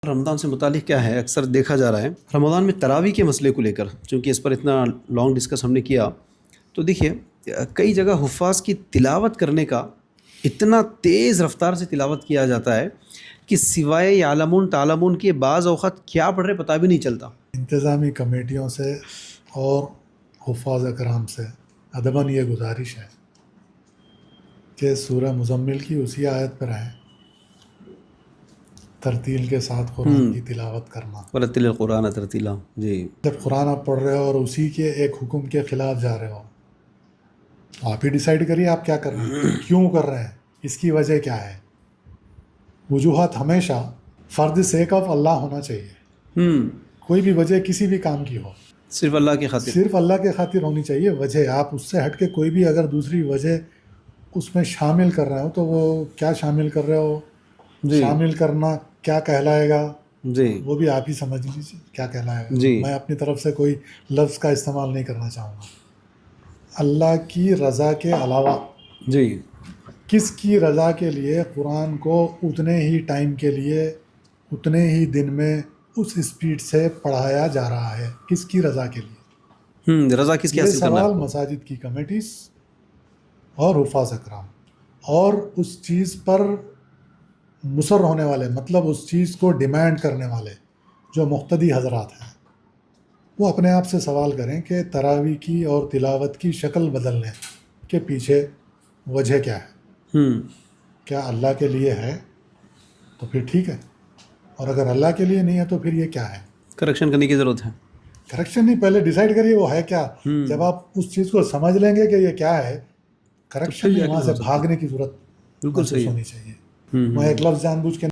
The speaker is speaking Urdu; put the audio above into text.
رمضان سے متعلق کیا ہے، اکثر دیکھا جا رہا ہے رمضان میں تراویح کے مسئلے کو لے کر، چونکہ اس پر اتنا لانگ ڈسکس ہم نے کیا، تو دیکھیے کئی جگہ حفاظ کی تلاوت کرنے کا اتنا تیز رفتار سے تلاوت کیا جاتا ہے کہ سوائے یعلمون تعلمون کے بعض اوقات کیا پڑھ رہے پتہ بھی نہیں چلتا۔ انتظامی کمیٹیوں سے اور حفاظ اکرام سے ادباً یہ گزارش ہے کہ سورہ مزمل کی اسی آیت پر ہے، ترتیل کے ساتھ قرآن کی تلاوت کرنا۔ ورتل القرآن ترتیلا، جی جب قرآن آپ پڑھ رہے ہو اور اسی کے ایک حکم کے خلاف جا رہے ہو تو آپ ہی ڈیسائیڈ کریے آپ کیا کر رہے ہیں، کیوں کر رہے ہیں، اس کی وجہ کیا ہے۔ وجوہات ہمیشہ فرد سیک آف اللہ ہونا چاہیے، کوئی بھی وجہ کسی بھی کام کی ہو صرف اللہ کی خاطر، صرف اللہ کے خاطر ہونی چاہیے وجہ۔ آپ اس سے ہٹ کے کوئی بھی اگر دوسری وجہ اس میں شامل کر رہے ہو تو وہ کیا شامل کر رہے ہو، شامل کرنا کیا کہلائے گا، جی وہ بھی آپ ہی سمجھ لیجیے کیا کہلائے گا۔ جی میں اپنی طرف سے کوئی لفظ کا استعمال نہیں کرنا چاہوں گا۔ اللہ کی رضا کے علاوہ جی کس کی رضا کے لیے قرآن کو اتنے ہی ٹائم کے لیے اتنے ہی دن میں اس اسپیڈ سے پڑھایا جا رہا ہے، کس کی رضا کے لیے؟ رضا کس کی یہ حاصل کرنا سوال ہے؟ مساجد کی کمیٹیز اور حفاظ اکرام اور اس چیز پر مصر ہونے والے، مطلب اس چیز کو ڈیمانڈ کرنے والے جو مقتدی حضرات ہیں، وہ اپنے آپ سے سوال کریں کہ تراویح کی اور تلاوت کی شکل بدلنے کے پیچھے وجہ کیا ہے۔ کیا اللہ کے لیے ہے تو پھر ٹھیک ہے، اور اگر اللہ کے لیے نہیں ہے تو پھر یہ کیا ہے؟ کریکشن کرنے کی ضرورت ہے۔ کریکشن نہیں، پہلے ڈیسائیڈ کریے وہ ہے کیا۔ جب آپ اس چیز کو سمجھ لیں گے کہ یہ کیا ہے، کریکشن نہیں، وہاں سے بھاگنے کی ضرورت بالکل محسوس صحیح ہے۔ ہونی چاہیے۔ میں ایک لفظ جان بوجھ کے